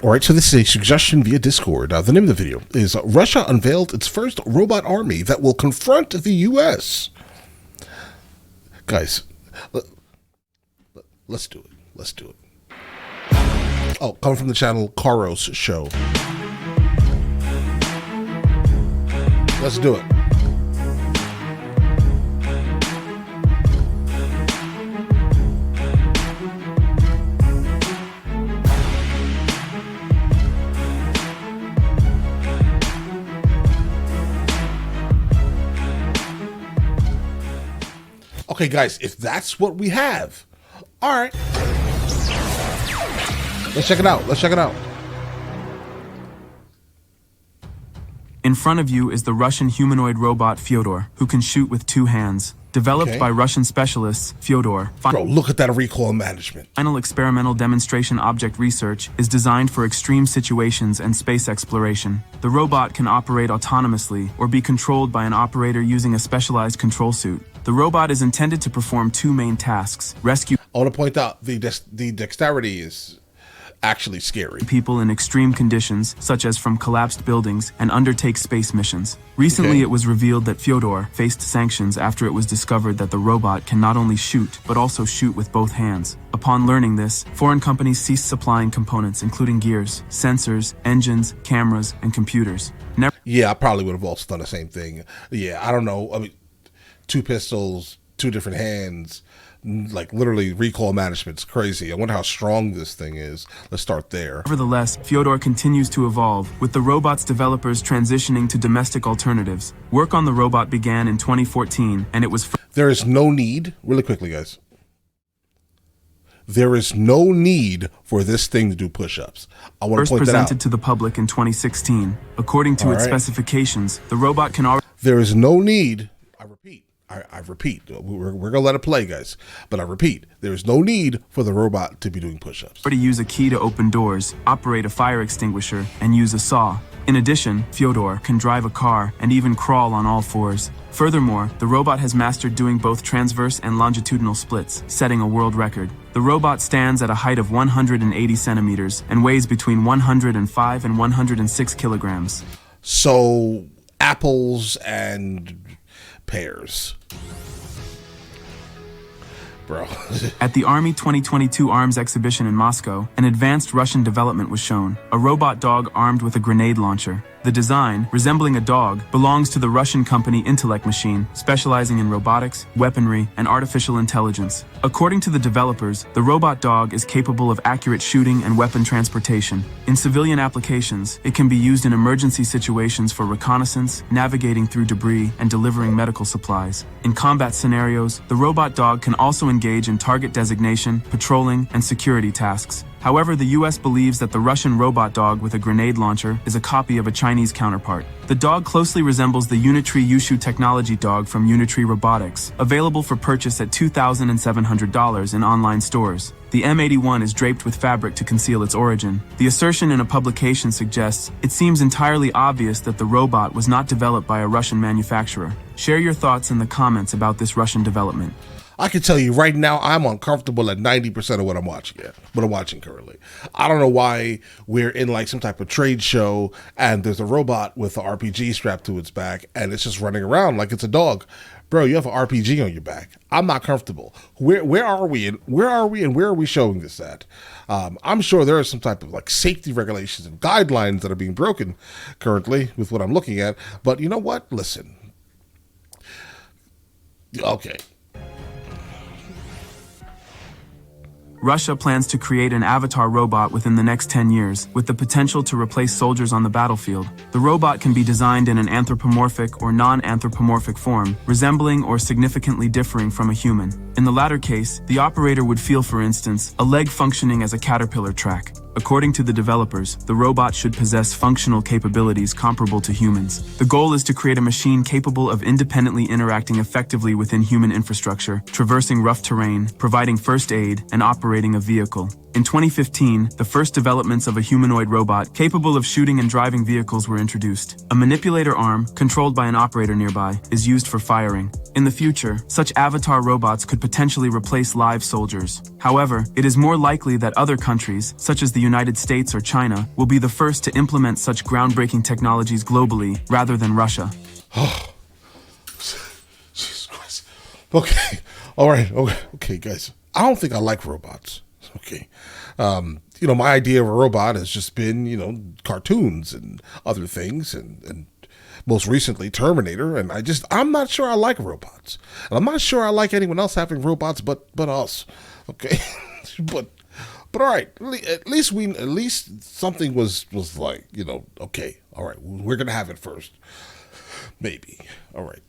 All right, so this is a suggestion via Discord. The name of the video is Russia unveiled its first robot army that will confront the U.S. Guys, let's do it. Let's do it. Oh, coming from the channel Karos Show. Let's do it. Okay, guys, if that's what we have, all right. Let's check it out. Let's check it out. In front of you is the Russian humanoid robot Fodor, who can shoot with 2 hands. Developed by Russian specialists, Fodor. Bro, look at that recoil management. Final experimental demonstration object research is designed for extreme situations and space exploration. The robot can operate autonomously or be controlled by an operator using a specialized control suit. The robot is intended to perform 2 main tasks: rescue. I want to point out the dexterity is actually scary. People in extreme conditions, such as from collapsed buildings, and undertake space missions. Recently, it was revealed that Fodor faced sanctions after it was discovered that the robot can not only shoot, but also shoot with both hands. Upon learning this, foreign companies ceased supplying components including gears, sensors, engines, cameras, and computers. Yeah, I probably would have also done the same thing. Yeah, I don't know. I mean, 2 pistols, 2 different hands, like literally recoil management's crazy. I wonder how strong this thing is. Let's start there. Nevertheless, Fodor continues to evolve, with the robot's developers transitioning to domestic alternatives. Work on the robot began in 2014, and it was... There is no need, really quickly, guys. There is no need for this thing to do push-ups. I want to point that out. First presented to the public in 2016. According to its specifications, the robot can already... There is no need, I repeat, we're going to let it play, guys. But I repeat, there is no need for the robot to be doing push-ups. Use a key to open doors, operate a fire extinguisher, and use a saw. In addition, Fodor can drive a car and even crawl on all 4s. Furthermore, the robot has mastered doing both transverse and longitudinal splits, setting a world record. The robot stands at a height of 180 centimeters and weighs between 105 and 106 kilograms. So, apples and pears. Bro. At the Army 2022 Arms Exhibition in Moscow, an advanced Russian development was shown, a robot dog armed with a grenade launcher. The design, resembling a dog, belongs to the Russian company Intellect Machine, specializing in robotics, weaponry, and artificial intelligence. According to the developers, the robot dog is capable of accurate shooting and weapon transportation. In civilian applications, it can be used in emergency situations for reconnaissance, navigating through debris, and delivering medical supplies. In combat scenarios, the robot dog can also engage in target designation, patrolling, and security tasks. However, the US believes that the Russian robot dog with a grenade launcher is a copy of a Chinese counterpart. The dog closely resembles the Unitree Yushu technology dog from Unitree Robotics, available for purchase at $2,700 in online stores. The M81 is draped with fabric to conceal its origin. The assertion in a publication suggests it seems entirely obvious that the robot was not developed by a Russian manufacturer. Share your thoughts in the comments about this Russian development. I can tell you right now, I'm uncomfortable at 90% of what I'm watching currently. I don't know why we're in like some type of trade show and there's a robot with an RPG strapped to its back and it's just running around like it's a dog. Bro, you have an RPG on your back. I'm not comfortable. Where are we and where are we showing this at? I'm sure there are some type of like safety regulations and guidelines that are being broken currently with what I'm looking at. But you know what? Listen. Okay. Russia plans to create an avatar robot within the next 10 years, with the potential to replace soldiers on the battlefield. The robot can be designed in an anthropomorphic or non-anthropomorphic form, resembling or significantly differing from a human. In the latter case, the operator would feel, for instance, a leg functioning as a caterpillar track. According to the developers, the robot should possess functional capabilities comparable to humans. The goal is to create a machine capable of independently interacting effectively within human infrastructure, traversing rough terrain, providing first aid, and operating a vehicle. In 2015, the first developments of a humanoid robot capable of shooting and driving vehicles were introduced. A manipulator arm, controlled by an operator nearby, is used for firing. In the future, such avatar robots could potentially replace live soldiers. However, it is more likely that other countries, such as the United States or China will be the first to implement such groundbreaking technologies globally rather than Russia. Oh, Jesus Christ. Okay. All right. Okay, guys. I don't think I like robots. Okay. My idea of a robot has just been, cartoons and other things and most recently Terminator. And I'm not sure I like robots. And I'm not sure I like anyone else having robots but us. Okay. but all right. At least something was like, okay. All right. We're going to have it first. Maybe. All right.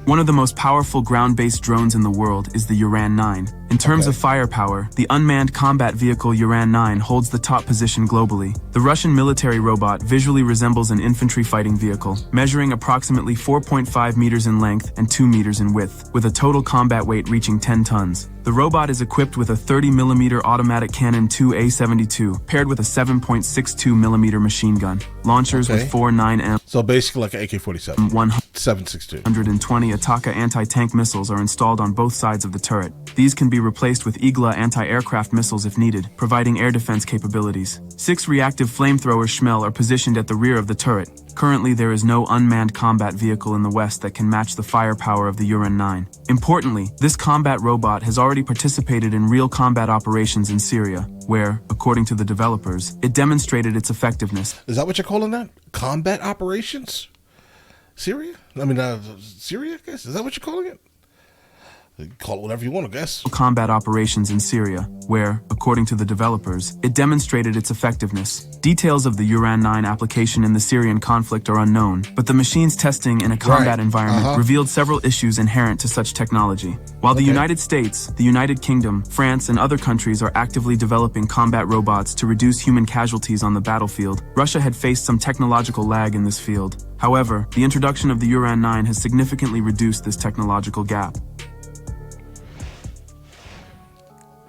One of the most powerful ground-based drones in the world is the Uran 9. In terms of firepower, the unmanned combat vehicle Uran 9 holds the top position globally. The Russian military robot visually resembles an infantry fighting vehicle, measuring approximately 4.5 meters in length and 2 meters in width, with a total combat weight reaching 10 tons. The robot is equipped with a 30mm automatic Cannon 2A72, paired with a 7.62mm machine gun, launchers with 4 9M. So basically like an AK-47. 7.62. 120 Ataka anti-tank missiles are installed on both sides of the turret. These can be replaced with Igla anti-aircraft missiles if needed, providing air defense capabilities. 6 reactive flamethrower Shmel are positioned at the rear of the turret. Currently, there is no unmanned combat vehicle in the West that can match the firepower of the Uran 9. Importantly, this combat robot has already participated in real combat operations in Syria, where, according to the developers, it demonstrated its effectiveness. Is that what you're calling that? Combat operations? Syria? Syria, I guess? Is that what you're calling it? Call it whatever you want, I guess. Combat operations in Syria, where, according to the developers, it demonstrated its effectiveness. Details of the Uran 9 application in the Syrian conflict are unknown, but the machine's testing in a combat environment revealed several issues inherent to such technology. While the United States, the United Kingdom, France, and other countries are actively developing combat robots to reduce human casualties on the battlefield, Russia had faced some technological lag in this field. However, the introduction of the Uran 9 has significantly reduced this technological gap.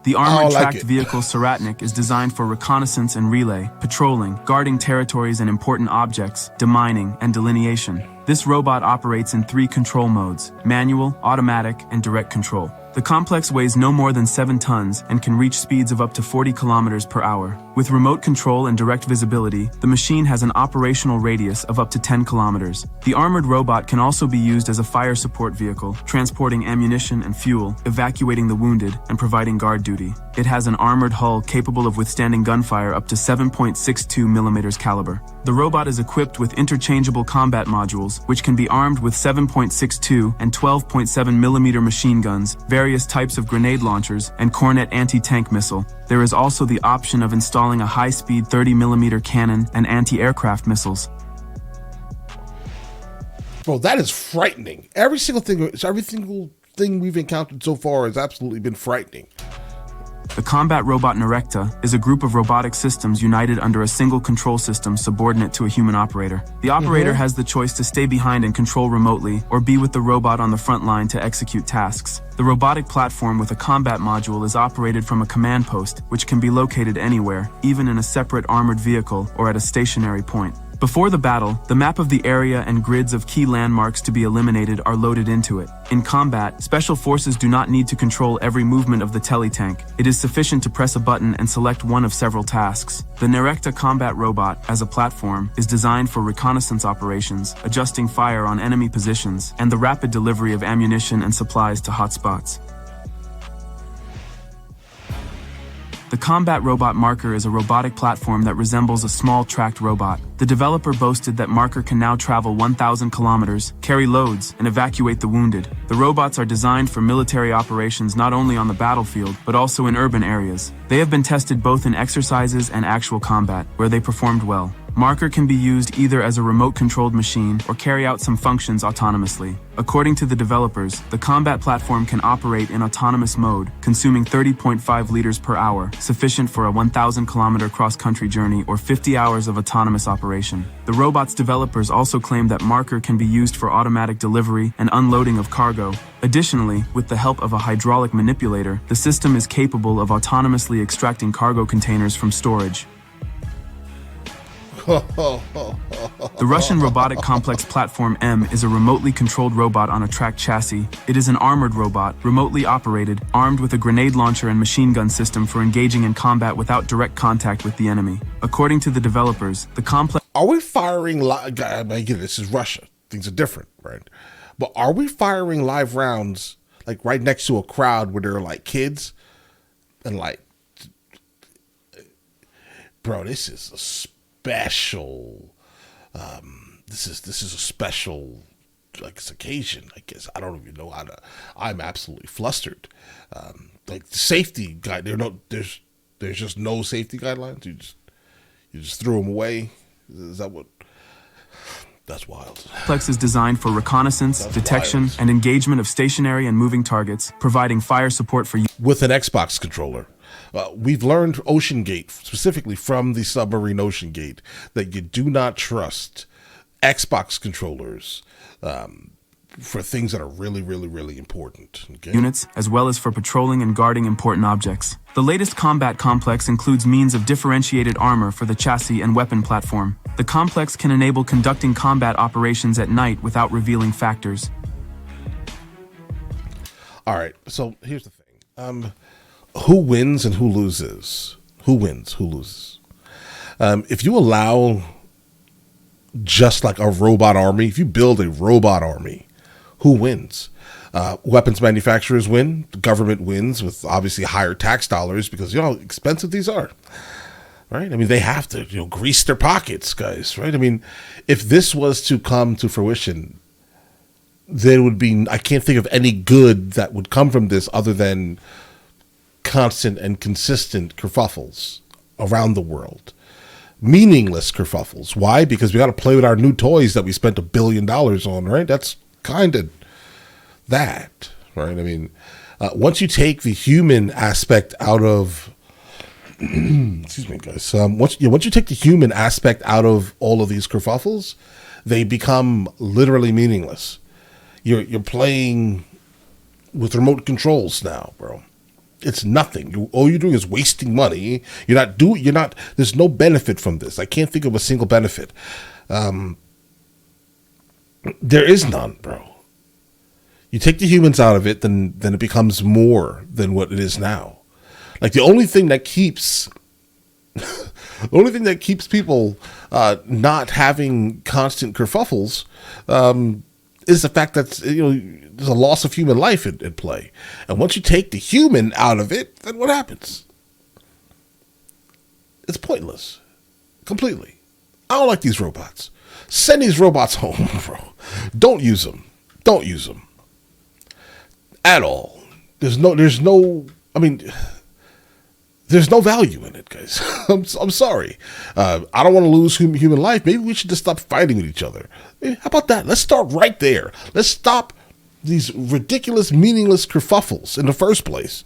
The armored tracked vehicle Sernik is designed for reconnaissance and relay, patrolling, guarding territories and important objects, demining, and delineation. This robot operates in 3 control modes: manual, automatic, and direct control. The complex weighs no more than 7 tons and can reach speeds of up to 40 kilometers per hour. With remote control and direct visibility, the machine has an operational radius of up to 10 kilometers. The armored robot can also be used as a fire support vehicle, transporting ammunition and fuel, evacuating the wounded, and providing guard duty. It has an armored hull capable of withstanding gunfire up to 7.62 millimeters caliber. The robot is equipped with interchangeable combat modules, which can be armed with 7.62 and 12.7 millimeter machine guns, various types of grenade launchers, and Cornet anti-tank missile. There is also the option of installing a high-speed 30mm cannon and anti-aircraft missiles. Bro, that is frightening. Every single thing we've encountered so far has absolutely been frightening. The combat robot Nerekta is a group of robotic systems united under a single control system subordinate to a human operator. The operator has the choice to stay behind and control remotely, or be with the robot on the front line to execute tasks. The robotic platform with a combat module is operated from a command post, which can be located anywhere, even in a separate armored vehicle or at a stationary point. Before the battle, the map of the area and grids of key landmarks to be eliminated are loaded into it. In combat, special forces do not need to control every movement of the tele-tank. It is sufficient to press a button and select one of several tasks. The Nerekta combat robot, as a platform, is designed for reconnaissance operations, adjusting fire on enemy positions, and the rapid delivery of ammunition and supplies to hotspots. The combat robot Marker is a robotic platform that resembles a small tracked robot. The developer boasted that Marker can now travel 1,000 kilometers, carry loads, and evacuate the wounded. The robots are designed for military operations not only on the battlefield, but also in urban areas. They have been tested both in exercises and actual combat, where they performed well. Marker can be used either as a remote-controlled machine or carry out some functions autonomously. According to the developers, the combat platform can operate in autonomous mode, consuming 30.5 liters per hour, sufficient for a 1,000-kilometer cross-country journey or 50 hours of autonomous operation. The robot's developers also claim that Marker can be used for automatic delivery and unloading of cargo. Additionally, with the help of a hydraulic manipulator, the system is capable of autonomously extracting cargo containers from storage. The Russian robotic complex Platform M is a remotely controlled robot on a tracked chassis. It is an armored robot, remotely operated, armed with a grenade launcher and machine gun system for engaging in combat without direct contact with the enemy. According to the developers, the complex... Are we firing live? Again, this is Russia. Things are different, right? But are we firing live rounds like right next to a crowd where there are like kids and like, bro, this is a special. This is a special like occasion. I guess I don't even know how to. I'm absolutely flustered. Like the safety guide, there's just no safety guidelines. You just threw them away. Is that what? That's wild. Complex is designed for reconnaissance, detection, and engagement of stationary and moving targets, providing fire support for... With an Xbox controller. We've learned Ocean Gate, specifically from the submarine Ocean Gate, that you do not trust Xbox controllers for things that are really, really, really important. Okay? Units, as well as for patrolling and guarding important objects. The latest combat complex includes means of differentiated armor for the chassis and weapon platform. The complex can enable conducting combat operations at night without revealing factors. All right, so here's the thing. Who wins and who loses? Who wins, who loses? If you allow just like a robot army, if you build a robot army, who wins? Weapons manufacturers win. The government wins with obviously higher tax dollars because you know how expensive these are, right? I mean, they have to grease their pockets, guys, right? I mean, if this was to come to fruition, there would be, I can't think of any good that would come from this other than constant and consistent kerfuffles around the world. Meaningless kerfuffles. Why? Because we got to play with our new toys that we spent $1 billion on, right? That's kind of that, right? I mean, once you take the human aspect out of, excuse me, guys. Once you take the human aspect out of all of these kerfuffles, they become literally meaningless. You're playing with remote controls now, bro. It's nothing. All you're doing is wasting money. There's no benefit from this. I can't think of a single benefit. There is none, bro. You take the humans out of it, then it becomes more than what it is now. Like the only thing that keeps people not having constant kerfuffles is the fact that there's a loss of human life at play. And once you take the human out of it, then what happens? It's pointless. Completely. I don't like these robots. Send these robots home, bro. Don't use them. Don't use them. At all. There's no value in it, guys. I'm sorry. I don't want to lose human life. Maybe we should just stop fighting with each other. How about that? Let's start right there. Let's stop these ridiculous, meaningless kerfuffles in the first place.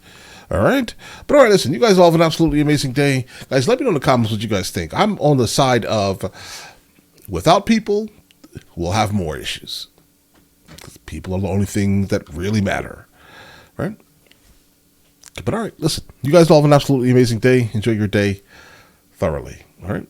All right? But all right, listen, you guys all have an absolutely amazing day. Guys, let me know in the comments what you guys think. I'm on the side of without people, we'll have more issues. Because people are the only thing that really matter. Right? But all right, listen, you guys all have an absolutely amazing day. Enjoy your day thoroughly. All right?